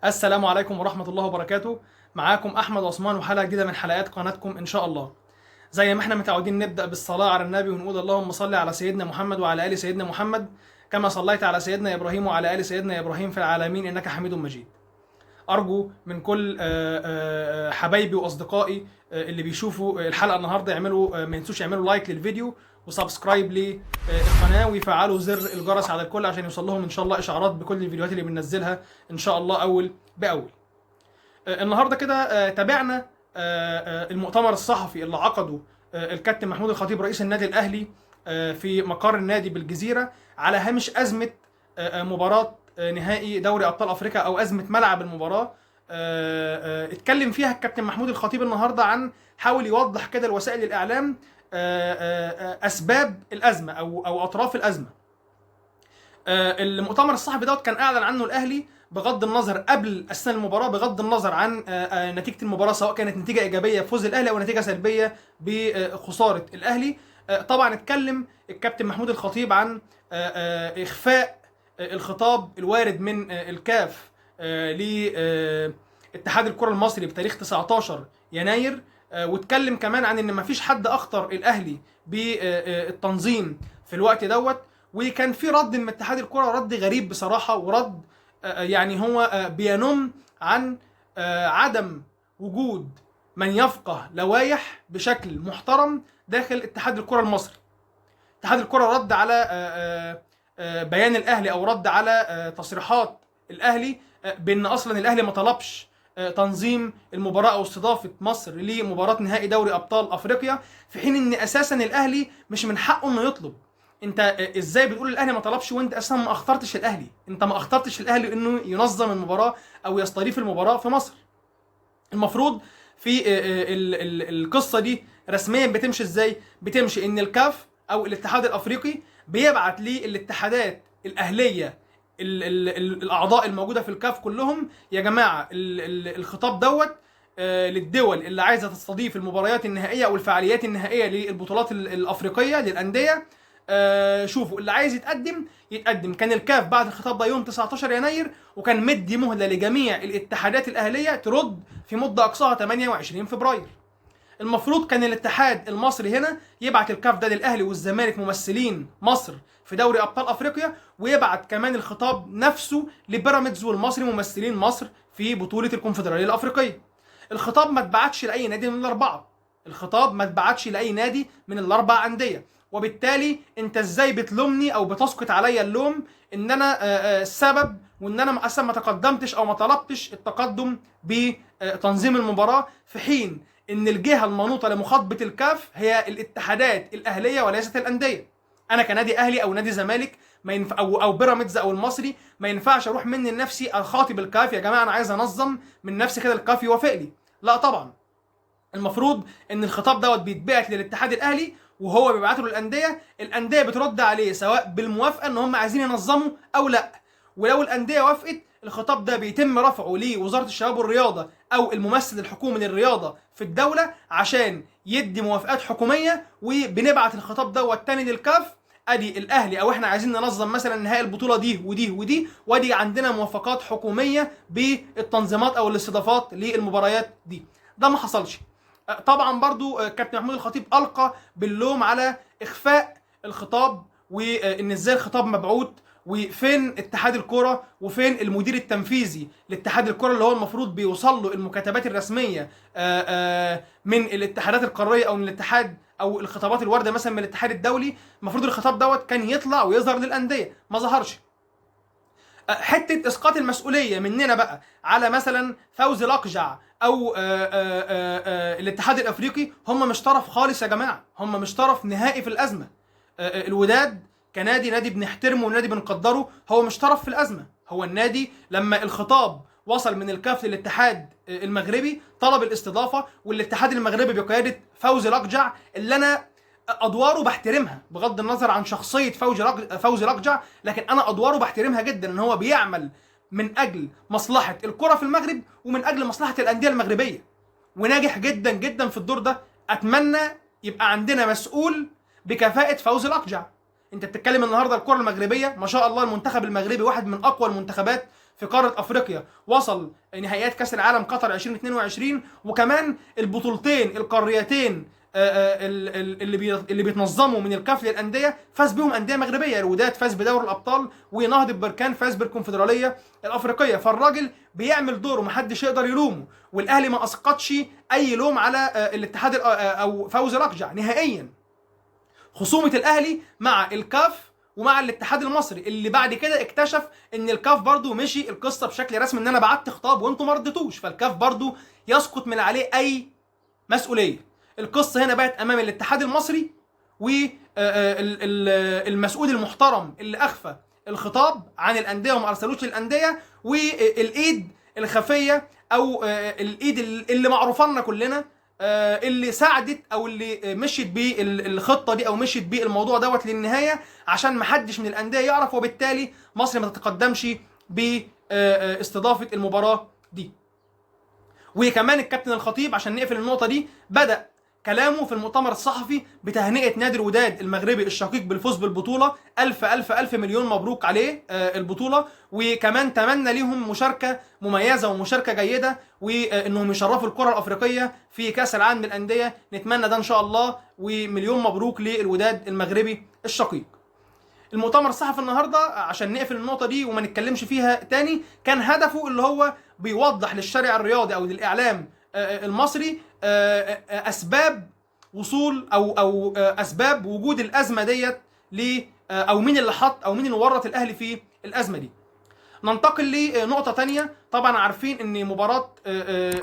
السلام عليكم ورحمة الله وبركاته. معاكم أحمد عثمان وحلقة جديدة من حلقات قناتكم إن شاء الله. زي ما احنا متعودين نبدأ بالصلاة على النبي ونقول اللهم صل على سيدنا محمد وعلى آل سيدنا محمد كما صليت على سيدنا إبراهيم وعلى آل سيدنا إبراهيم في العالمين إنك حميد مجيد. أرجو من كل حبايبي وأصدقائي اللي بيشوفوا الحلقة النهاردة يعملوا ما ينسوش يعملوا لايك للفيديو وسبسكرايب للقناة ويفعلوا زر الجرس على الكل عشان يوصل لهم إن شاء الله إشعارات بكل الفيديوهات اللي بننزلها إن شاء الله أول بأول. النهارده كده تابعنا المؤتمر الصحفي اللي عقده الكابتن محمود الخطيب رئيس النادي الاهلي في مقر النادي بالجزيره على هامش ازمه مباراه نهائي دوري ابطال افريقيا او ازمه ملعب المباراه. اتكلم فيها الكابتن محمود الخطيب النهارده عن حاول يوضح كده لوسائل الاعلام اسباب الازمه او اطراف الازمه. المؤتمر الصحفي دوت كان اعلن عنه الاهلي بغض النظر قبل اثناء المباراه، بغض النظر عن نتيجه المباراه سواء كانت نتيجه ايجابيه فوز الاهلي او نتيجه سلبيه بخساره الاهلي. طبعا اتكلم الكابتن محمود الخطيب عن اخفاء الخطاب الوارد من الكاف لاتحاد الكره المصري بتاريخ 19 يناير، واتكلم كمان عن ان مفيش حد اخطر الاهلي بالتنظيم في الوقت دوت. وكان في رد من اتحاد الكره، رد غريب بصراحه، ورد يعني هو بينم عن عدم وجود من يفقه لوائح بشكل محترم داخل اتحاد الكره المصري. اتحاد الكره رد على بيان الاهلي او رد على تصريحات الاهلي بان اصلا الاهلي ما طلبش تنظيم المباراه او استضافه مصر لمباراه نهائي دوري ابطال افريقيا، في حين ان اساسا الاهلي مش من حقه انه يطلب. انت ازاي بتقول الاهلي ما طلبش وانت اساسا ما اخترتش الاهلي؟ انت ما اخترتش الاهلي انه ينظم المباراه او يستضيف المباراه في مصر. المفروض في القصه دي رسميا بتمشي ازاي؟ بتمشي ان الكاف او الاتحاد الافريقي بيبعت للاتحادات الاهليه الاعضاء الموجوده في الكاف كلهم، يا جماعه الخطاب دوت للدول اللي عايزه تستضيف المباريات النهائيه او الفعاليات النهائيه للبطولات الافريقيه للانديه. شوفوا اللي عايز يتقدم. كان الكاف بعد الخطاب ده يوم 19 يناير، وكان مدي مهله لجميع الاتحادات الاهليه ترد في مده اقصاها 28 فبراير. المفروض كان الاتحاد المصري هنا يبعت الكاف ده للاهلي والزمالك ممثلين مصر في دوري ابطال افريقيا، ويبعت كمان الخطاب نفسه لبيراميدز والمصري ممثلين مصر في بطوله الكونفدراليه الافريقيه. الخطاب ما اتبعتش لاي نادي من الاربعه. الخطاب ما اتبعتش لاي نادي من الاربع انديه، وبالتالي انت ازاي بتلومني او بتسقط عليا اللوم ان انا السبب وان انا اصلا ما تقدمتش او ما طلبتش التقدم بتنظيم المباراه، في حين ان الجهه المنوطه لمخاطبه الكاف هي الاتحادات الاهليه وليست الانديه. انا كنادي اهلي او نادي زمالك ما ينفع او بيراميدز او المصري ما ينفعش اروح مني لنفسي اخاطب الكاف يا جماعه انا عايز انظم من نفسي كده الكاف يوافق لي. لا طبعا، المفروض ان الخطاب دوت بيتبعت للاتحاد الاهلي وهو بيبعته للانديه، الانديه بترد عليه سواء بالموافقه ان هم عايزين ينظموا او لا. ولو الانديه وافقت الخطاب ده بيتم رفعه لوزاره الشباب والرياضه او الممثل الحكومي للرياضه في الدوله عشان يدي موافقات حكوميه، وبنبعت الخطاب دوت تاني للكاف. ادي الاهلي او احنا عايزين ننظم مثلا نهائي البطوله دي ودي ودي، وادي عندنا موافقات حكوميه بالتنظيمات او الاستضافات للمباريات دي. ده ما حصلش. طبعا برضو كابتن محمود الخطيب القى باللوم على اخفاء الخطاب، وان ازاي الخطاب مبعوث وفين اتحاد الكره وفين المدير التنفيذي لاتحاد الكره اللي هو المفروض بيوصل له المكاتبات الرسميه من الاتحادات القاريه او من الاتحاد او الخطابات الوارده مثلا من الاتحاد الدولي. المفروض الخطاب دوت كان يطلع ويظهر للانديه، ما ظهرش. حته اسقاط المسؤوليه مننا بقى على مثلا فوزي لقجع او الاتحاد الافريقي، هم مش طرف خالص يا جماعه، هم مش طرف نهائي في الازمه. الوداد نادي بنحترمه ونادي بنقدره، هو مش طرف في الازمه. هو النادي لما الخطاب وصل من الكاف للاتحاد المغربي طلب الاستضافه، والاتحاد المغربي بقياده فوزي لقجع اللي انا ادواره بحترمها بغض النظر عن شخصيه فوزي لقجع، لكن انا ادواره بحترمها جدا، ان هو بيعمل من اجل مصلحه الكره في المغرب ومن اجل مصلحه الانديه المغربيه، وناجح جدا جدا في الدور ده. اتمنى يبقى عندنا مسؤول بكفاءه فوزي لقجع. انت بتتكلم النهارده الكره المغربيه ما شاء الله، المنتخب المغربي واحد من اقوى المنتخبات في قاره افريقيا وصل نهائيات كاس العالم قطر 2022، وكمان البطولتين القاريتين اللي بيتنظموا من الكاف للانديه فاز بيهم انديه مغربيه. الوداد فاز بدوري الابطال، ونهضه بركان فاز بالكونفدراليه الافريقيه. فالراجل بيعمل دوره محدش يقدر يلومه، والاهلي ما اسقطش اي لوم على الاتحاد او فوزي الاقجع نهائيا. خصومه الاهلي مع الكاف ومع الاتحاد المصري، اللي بعد كده اكتشف ان الكاف برضو مشي القصه بشكل رسمي، ان انا بعت خطاب وانتم ما ردتوش، فالكاف برضو يسقط من عليه اي مسؤوليه. القصه هنا بقت امام الاتحاد المصري والمسؤول المحترم اللي اخفى الخطاب عن الانديه وما ارسلوش للانديه، والايد الخفيه او الايد اللي معروفه لنا كلنا اللي ساعدت او اللي مشيت بالخطه دي او مشيت بالموضوع دوت للنهايه عشان ما حدش من الانديه يعرف، وبالتالي مصر ما تتقدمش باستضافه المباراه دي. وكمان الكابتن الخطيب عشان نقفل النقطه دي بدأ كلامه في المؤتمر الصحفي بتهنئه نادي الوداد المغربي الشقيق بالفوز بالبطوله. الف الف الف مليون مبروك عليه البطوله، وكمان تمنى ليهم مشاركه مميزه ومشاركه جيده، وانهم يشرفوا الكره الافريقيه في كاس العالم للانديه. نتمنى ده ان شاء الله، ومليون مبروك للوداد المغربي الشقيق. المؤتمر الصحفي النهارده عشان نقفل النقطه دي وما نتكلمش فيها تاني، كان هدفه اللي هو بيوضح للشارع الرياضي او للاعلام المصري اسباب وصول او اسباب وجود الازمه ديت او مين اللي حط او مين اللي ورط الاهلي في الازمه دي. ننتقل لنقطه تانية. طبعا عارفين ان مباراه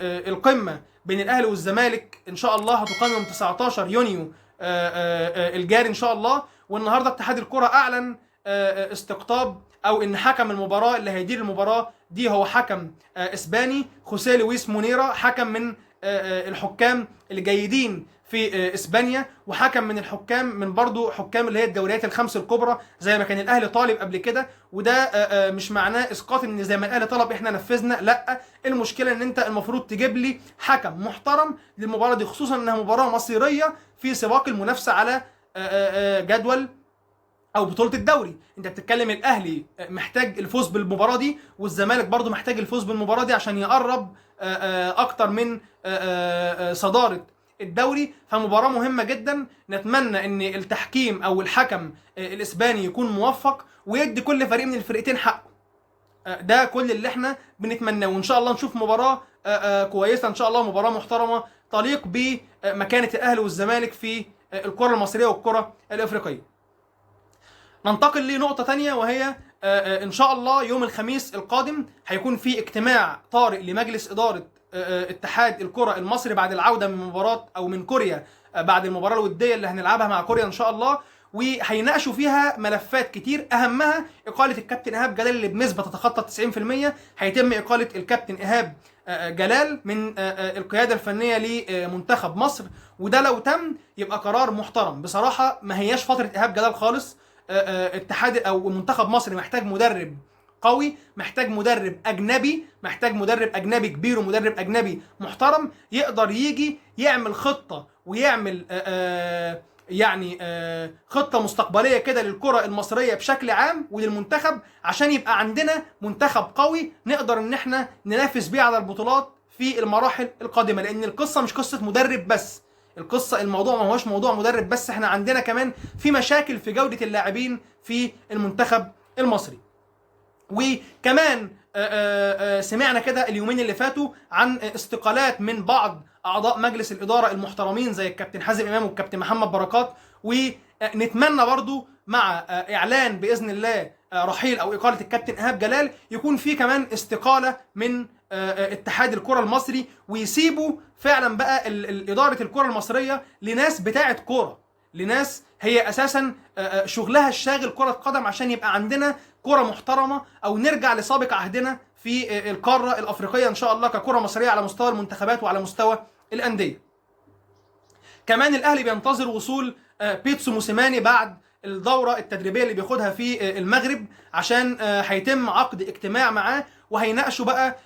القمه بين الاهلي والزمالك ان شاء الله هتقام يوم 19 يونيو الجاري ان شاء الله. والنهارده اتحاد الكره اعلن استقطاب او ان حكم المباراه اللي هيدير المباراه دي هو حكم اسباني، خوسيه لويس مونيرا، حكم من الحكام الجيدين في اسبانيا، وحكم من الحكام من برضو حكام اللي هي الدوريات الخمس الكبرى زي ما كان الاهلي طالب قبل كده. وده مش معناه اسقاط ان زي ما الاهلي طلب احنا نفذنا، لا، المشكله ان انت المفروض تجيب لي حكم محترم للمباراه دي، خصوصا انها مباراه مصيريه في سباق المنافسه على جدول او بطوله الدوري. انت بتتكلم الاهلي محتاج الفوز بالمباراه دي، والزمالك برضو محتاج الفوز بالمباراه دي عشان يقرب اكتر من صداره الدوري. فمباراه مهمه جدا. نتمنى ان التحكيم او الحكم الاسباني يكون موفق ويدي كل فريق من الفرقتين حقه. ده كل اللي احنا بنتمناه، وان شاء الله نشوف مباراه كويسه ان شاء الله، مباراه محترمه تليق بمكانه الاهلي والزمالك في الكره المصريه والكره الافريقيه. ننتقل لنقطة تانية، وهي إن شاء الله يوم الخميس القادم هيكون في اجتماع طارئ لمجلس إدارة اتحاد الكرة المصري بعد العودة من مباراة أو من كوريا، بعد المباراة الودية اللي هنلعبها مع كوريا إن شاء الله. وهيناقشوا فيها ملفات كتير، أهمها إقالة الكابتن إيهاب جلال اللي بنسبة تتخطى 90%. هيتم إقالة الكابتن إيهاب جلال من القيادة الفنية لمنتخب مصر، وده لو تم يبقى قرار محترم بصراحة. ما هياش فترة إيهاب جلال خالص. اتحاد او منتخب مصر محتاج مدرب قوي، محتاج مدرب اجنبي، محتاج مدرب اجنبي كبير ومدرب اجنبي محترم يقدر يجي يعمل خطه ويعمل يعني خطه مستقبليه كده للكره المصريه بشكل عام وللمنتخب، عشان يبقى عندنا منتخب قوي نقدر ان احنا ننافس بيه على البطولات في المراحل القادمه. لان القصه مش قصه مدرب بس، الموضوع ما هوش موضوع مدرب بس، احنا عندنا كمان في مشاكل في جودة اللاعبين في المنتخب المصري. وكمان سمعنا كده اليومين اللي فاتوا عن استقالات من بعض اعضاء مجلس الاداره المحترمين زي الكابتن حازم امام والكابتن محمد بركات، ونتمنى برضو مع اعلان باذن الله رحيل او اقاله الكابتن ايهاب جلال يكون في كمان استقاله من اتحاد الكره المصري، ويسيبوا فعلا بقى اداره الكره المصريه لناس بتاعه كوره، لناس هي اساسا شغلها الشاغل كره قدم، عشان يبقى عندنا كره محترمه، او نرجع لسابق عهدنا في القاره الافريقيه ان شاء الله ككره مصريه على مستوى المنتخبات وعلى مستوى الانديه. كمان الاهلي بينتظر وصول بيتسو موسيماني بعد الدوره التدريبيه اللي بياخدها في المغرب، عشان هيتم عقد اجتماع معاه وهيناقشوا بقى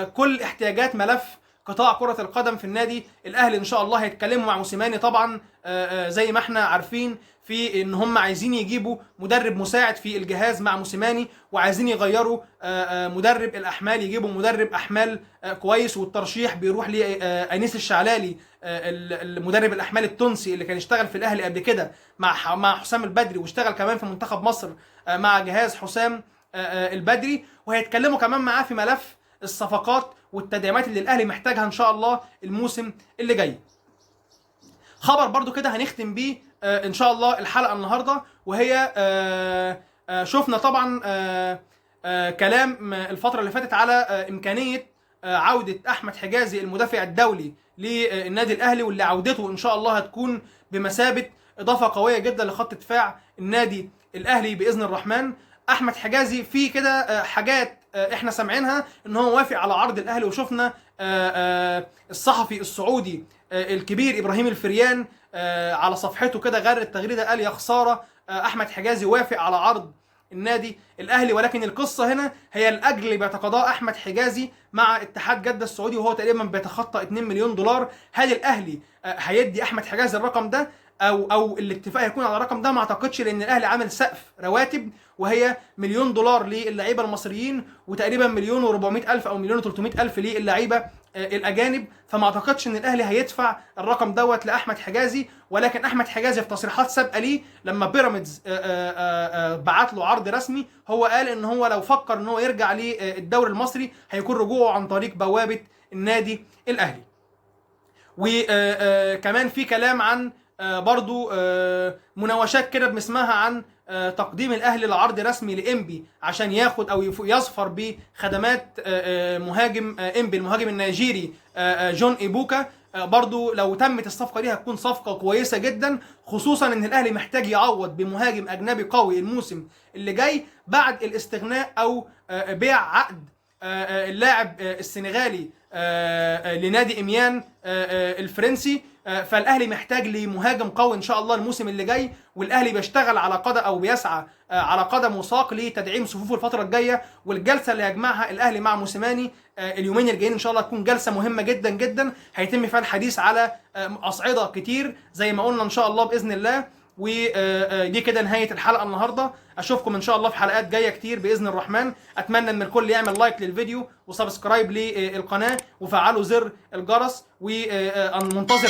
كل احتياجات ملف قطاع كرة القدم في النادي الأهلي. إن شاء الله هيتكلموا مع موسيماني طبعا زي ما احنا عارفين في ان هم عايزين يجيبوا مدرب مساعد في الجهاز مع موسيماني، وعايزين يغيروا مدرب الاحمال، يجيبوا مدرب احمال كويس، والترشيح بيروح لانيس الشعلالي المدرب الاحمال التونسي اللي كان اشتغل في الاهلي قبل كده مع حسام البدري، واشتغل كمان في منتخب مصر مع جهاز حسام البدري. وهيتكلموا كمان معاه في ملف الصفقات والتدعيمات اللي الاهلي محتاجها ان شاء الله الموسم اللي جاي. خبر برضو كده هنختم بيه ان شاء الله الحلقه النهارده، وهي شفنا طبعا كلام الفتره اللي فاتت على امكانيه عوده احمد حجازي المدافع الدولي للنادي الاهلي، واللي عودته ان شاء الله هتكون بمثابه اضافه قويه جدا لخط دفاع النادي الاهلي باذن الرحمن. احمد حجازي في كده حاجات احنا سامعينها ان هو وافق على عرض الاهلي، وشفنا الصحفي السعودي الكبير ابراهيم الفريان على صفحته كده غير التغريده قال: يا خساره احمد حجازي وافق على عرض النادي الاهلي. ولكن القصه هنا هي الاجر اللي بيتقاضاه احمد حجازي مع اتحاد جده السعودي، وهو تقريبا بيتخطى 2 مليون دولار. هل الاهلي هيدي احمد حجازي الرقم ده او الاتفاق هيكون على الرقم ده؟ ما اعتقدش، لان الاهلي عامل سقف رواتب وهي مليون دولار للعيبه المصريين، وتقريبا مليون و400 الف او مليون و300 الف للعيبه الاجانب. فما اعتقدش ان الاهلي هيدفع الرقم دوت لاحمد حجازي. ولكن احمد حجازي في تصريحات سابقه ليه لما بيراميدز بعت له عرض رسمي، هو قال ان هو لو فكر ان هو يرجع للدوري المصري هيكون رجوعه عن طريق بوابه النادي الاهلي. وكمان في كلام عن برضو مناوشات كده بنسمعها عن تقديم الاهلي لعرض رسمي لانبي عشان ياخد او يظفر بخدمات مهاجم انبي المهاجم النيجيري جون ايبوكا. برضو لو تمت الصفقه دي هتكون صفقه كويسه جدا، خصوصا ان الاهلي محتاج يعوض بمهاجم اجنبي قوي الموسم اللي جاي بعد الاستغناء او بيع عقد اللاعب السنغالي لنادي اميان الفرنسي. فالاهلي محتاج لمهاجم قوي ان شاء الله الموسم اللي جاي، والاهلي بيشتغل على قدم او بيسعى على قدم وساق لتدعيم صفوفه الفتره الجايه. والجلسه اللي هيجمعها الاهلي مع موسيماني اليومين الجايين ان شاء الله تكون جلسه مهمه جدا جدا، هيتم فيها الحديث على اصعده كتير زي ما قلنا ان شاء الله باذن الله. ودي كده نهايه الحلقه النهارده. اشوفكم ان شاء الله في حلقات جايه كتير باذن الرحمن. اتمنى ان الكل يعمل لايك للفيديو وسبسكرايب للقناه وفعلوا زر الجرس، ومنتظر